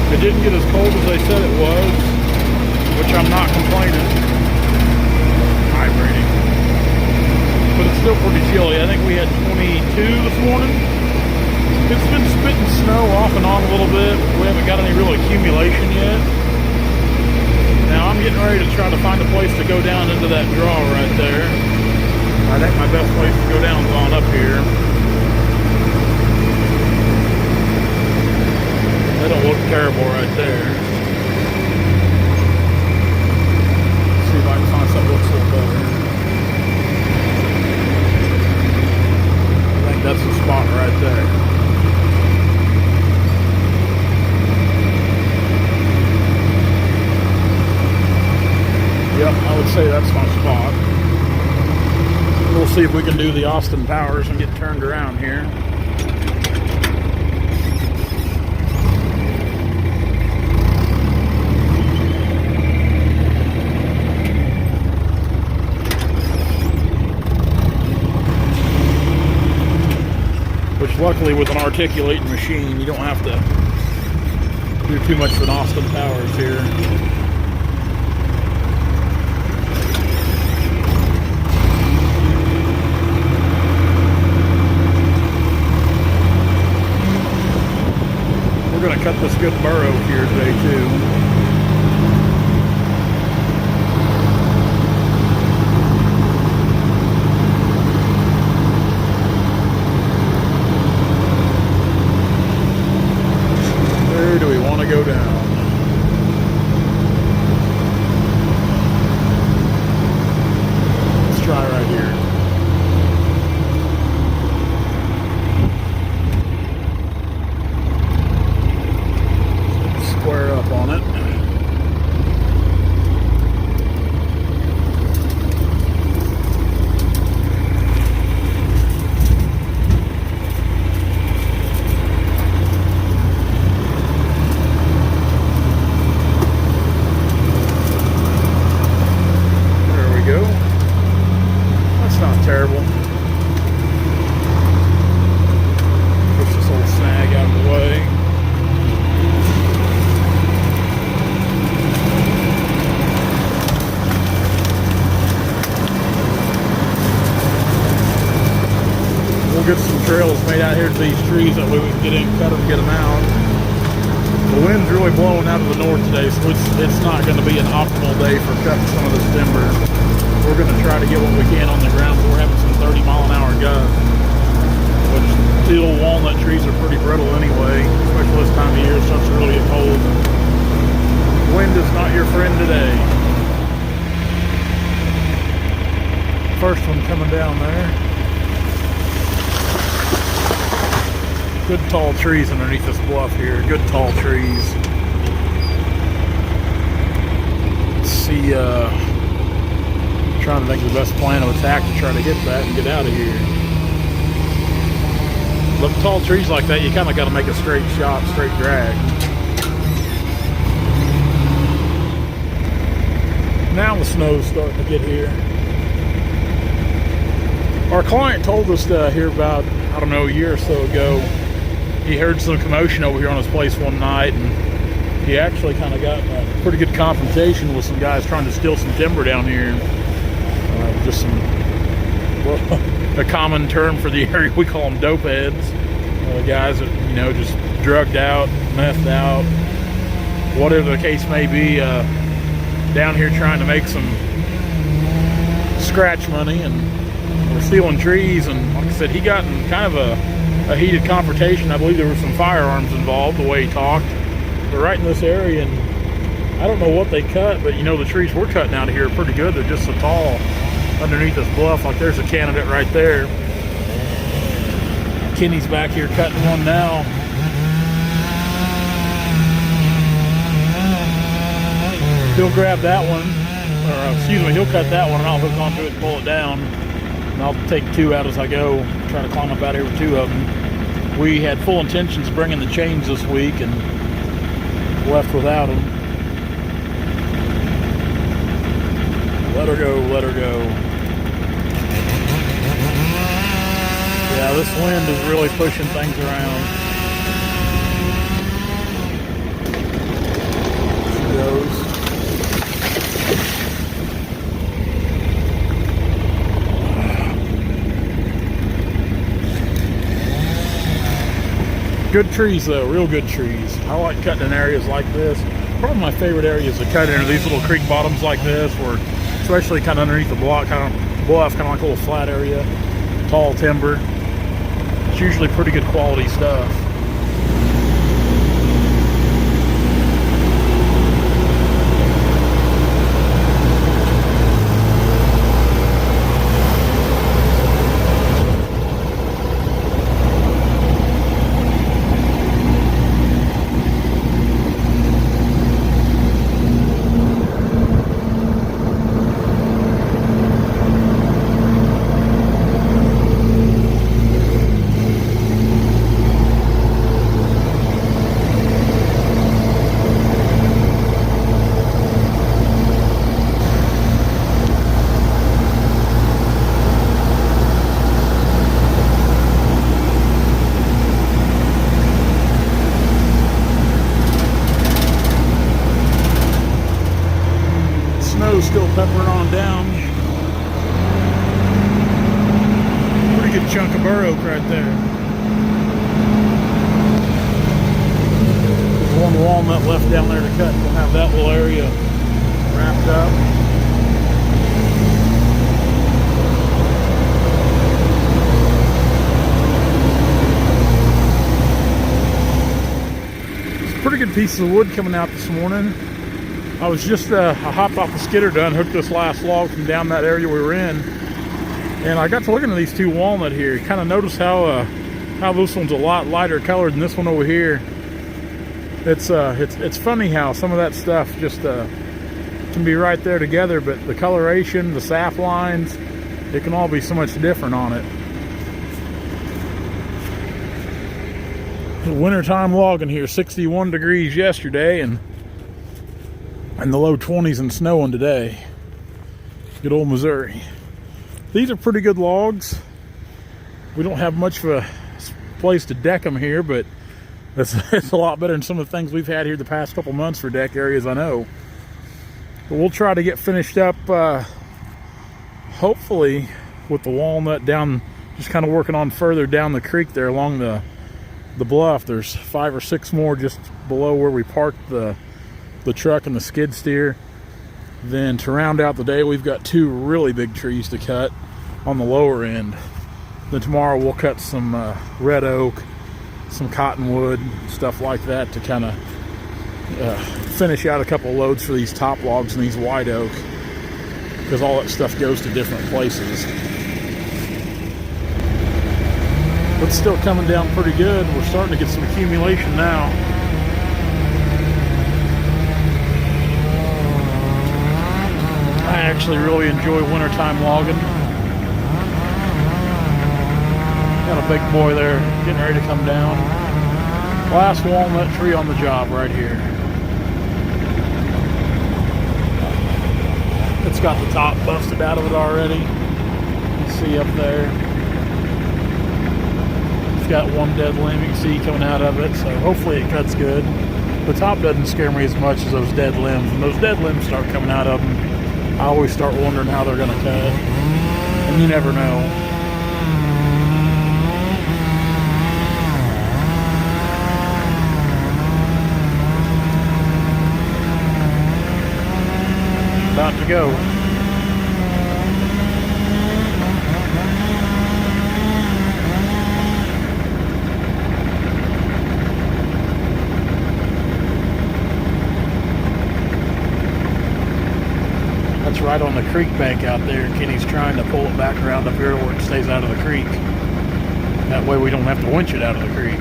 It didn't get as cold as they said it was, which I'm not complaining. Vibrating. But it's still pretty chilly. I think we had 22 this morning. It's been spitting snow off and on a little bit. We haven't got any real accumulation yet. Now I'm getting ready to try to find a place to go down into that draw right there. I think my best place to go down is on up here. They don't look terrible right there. Let's see if I can find something that looks a little better. I think that's the spot right there. Yep, I would say that's my spot. We'll see if we can do the Austin Powers and get turned around here. Which luckily with an articulating machine, you don't have to do too much of an Austin Powers here. We're going to cut this good burrow here today too. Where do we want to go down? Let's try right here. Square up on it. There we go. That's not terrible. Push this old snag out of the way. Get some trails made out here to these trees that we can get in, cut them, get them out. The wind's really blowing out of the north today, so it's not going to be an optimal day for cutting some of this timber. We're going to try to get what we can on the ground. We're having some 30-mile-an-hour gusts, which steel walnut trees are pretty brittle anyway, especially this time of year. It starts to really get cold. Wind is not your friend today. First one coming down there. Good tall trees underneath this bluff here. Good tall trees. Let's see, trying to think of the best plan of attack to try to hit that and get out of here. Look, tall trees like that, you kind of got to make a straight shot, straight drag. Now the snow's starting to get here. Our client told us here about, I don't know, a year or so ago, he heard some commotion over here on his place one night, and he actually kind of got a pretty good confrontation with some guys trying to steal some timber down here. Just some, well, a common term for the area, we call them dope heads. Guys that, you know, just drugged out, methed out, whatever the case may be, down here trying to make some scratch money, and we're stealing trees. And like I said, he got in kind of a heated confrontation. I believe there were some firearms involved, the way he talked. But right in this area, and I don't know what they cut, but you know, the trees we're cutting out of here are pretty good. They're just so tall underneath this bluff. Like there's a candidate right there. Kenny's back here cutting one now. He'll grab that one, or excuse me, he'll cut that one, and I'll hook onto it and pull it down. And I'll take two out as I go, try to climb up out here with two of them. We had full intentions of bringing the chains this week and left without them. Let her go, let her go. Yeah, this wind is really pushing things around. Good trees though, real good trees. I like cutting in areas like this. Probably my favorite areas to cut into these little creek bottoms like this, where especially kind of underneath the block, kind of bluff, kind of like a little flat area, tall timber. It's usually pretty good quality stuff. Still peppering on down. Pretty good chunk of bur oak right there. There's one walnut left down there to cut. We'll have that little area wrapped up. It's pretty good pieces of wood coming out this morning. I was just, I hopped off the skidder done, hooked this last log from down that area we were in, and I got to looking at these two walnut here. You kind of notice how this one's a lot lighter colored than this one over here. It's funny how some of that stuff just can be right there together, but the coloration, the sap lines, it can all be so much different on it. Wintertime logging here, 61 degrees yesterday, and the low 20s and snowing today. Good old Missouri. These are pretty good logs. We don't have much of a place to deck them here, but it's a lot better than some of the things we've had here the past couple months for deck areas, I know. But we'll try to get finished up, hopefully, with the walnut down, just kind of working on further down the creek there along the bluff. There's 5 or 6 more just below where we parked the truck and the skid steer. Then to round out the day, we've got 2 really big trees to cut on the lower end. Then tomorrow we'll cut some red oak, some cottonwood, stuff like that to kind of finish out a couple loads for these top logs and these white oak, because all that stuff goes to different places. But still coming down pretty good. We're starting to get some accumulation now. I actually really enjoy wintertime logging. Got a big boy there getting ready to come down. Last walnut tree on the job right here. It's got the top busted out of it already. You can see up there. It's got one dead limb you can see coming out of it, so hopefully it cuts good. The top doesn't scare me as much as those dead limbs. When those dead limbs start coming out of them, I always start wondering how they're going to cut, and you never know. About to go. That's right on the creek bank out there, and Kenny's trying to pull it back around up here where it stays out of the creek. That way we don't have to winch it out of the creek.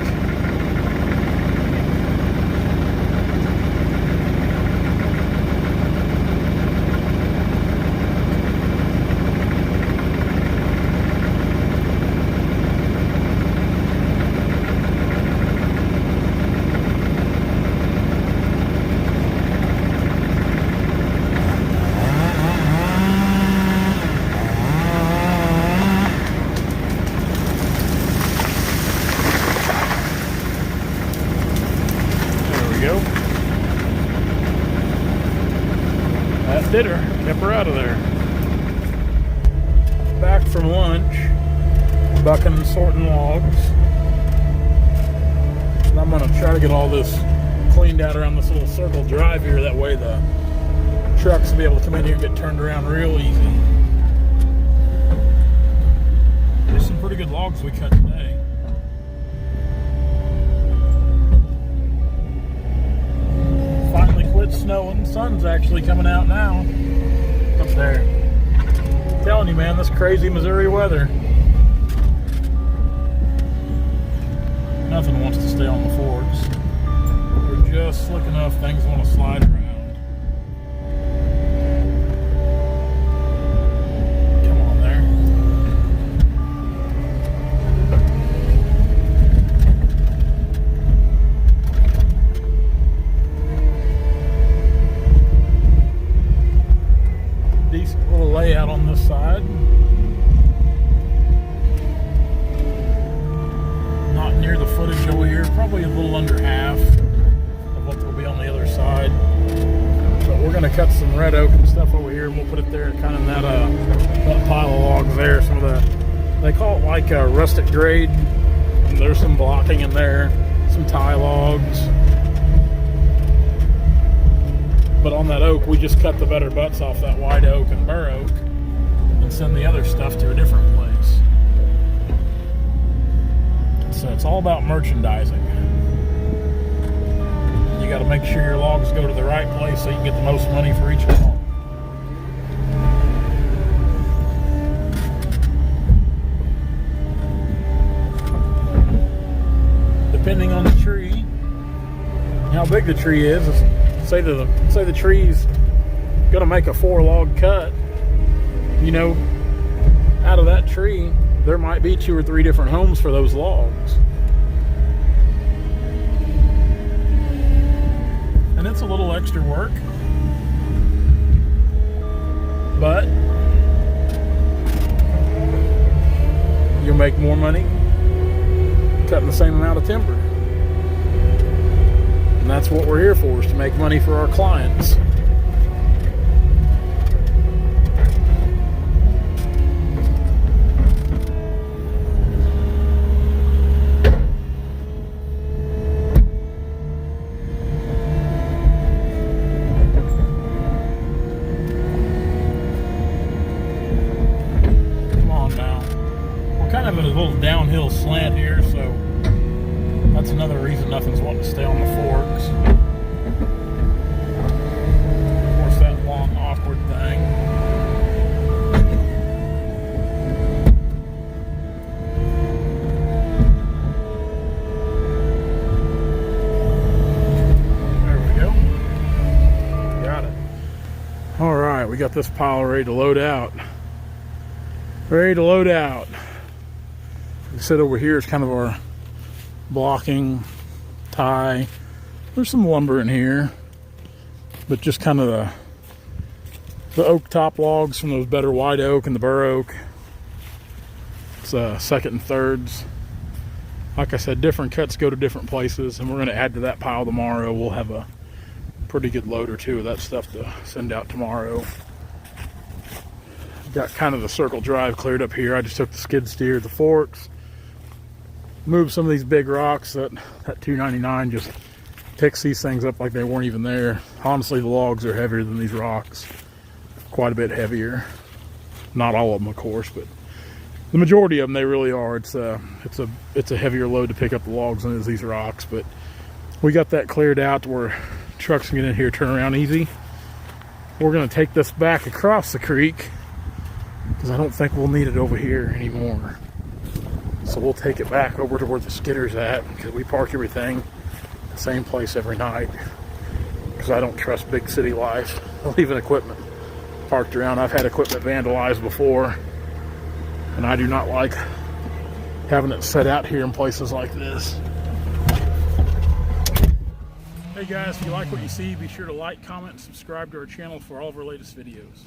That did her. Kept her out of there. Back from lunch. Bucking and sorting logs. And I'm gonna try to get all this cleaned out around this little circle drive here. That way the trucks will be able to come in here and get turned around real easy. There's some pretty good logs we cut today. Finally quit snowing. The sun's actually coming out now. Up there. I'm telling you, man, this crazy Missouri weather. Nothing wants to stay on the forks. We're just slick enough, things want to slide around. Come on there. Decent little layout on this side. Not near the footage over here, probably a little under half of what will be on the other side. But we're gonna cut some red oak and stuff over here, and we'll put it there, kind of in that pile of logs there. Some of the, they call it like a rustic grade. And there's some blocking in there, some tie logs. But on that oak, we just cut the better butts off that white oak and bur oak, and send the other stuff to a different place. So it's all about merchandising. You got to make sure your logs go to the right place so you can get the most money for each log. Depending on the tree, how big the tree is, say the tree's going to make a 4-log cut, you know, out of that tree, there might be 2 or 3 different homes for those logs. And it's a little extra work, but you'll make more money cutting the same amount of timber. And that's what we're here for, is to make money for our clients. Kind of a little downhill slant here, so that's another reason nothing's wanting to stay on the forks. Of course, that long, awkward thing. There we go. Got it. All right, we got this pile ready to load out. Ready to load out. We said over here is kind of our blocking tie. There's some lumber in here, but just kind of the oak top logs from those better white oak and the bur oak. It's second and thirds. Like I said, different cuts go to different places, and we're going to add to that pile tomorrow. We'll have a pretty good load or two of that stuff to send out tomorrow. Got kind of the circle drive cleared up here. I just took the skid steer, the forks, moved some of these big rocks. That 299 just picks these things up like they weren't even there. Honestly, the logs are heavier than these rocks, quite a bit heavier. Not all of them, of course, but the majority of them, they really are. It's a heavier load to pick up the logs than it is these rocks. But we got that cleared out to where trucks can get in here, turn around easy. We're going to take this back across the creek, because I don't think we'll need it over here anymore. So we'll take it back over to where the skidder's at, because we park everything the same place every night, because I don't trust big city life. Leaving equipment parked around. I've had equipment vandalized before, and I do not like having it set out here in places like this. Hey guys, if you like what you see, be sure to like, comment, and subscribe to our channel for all of our latest videos.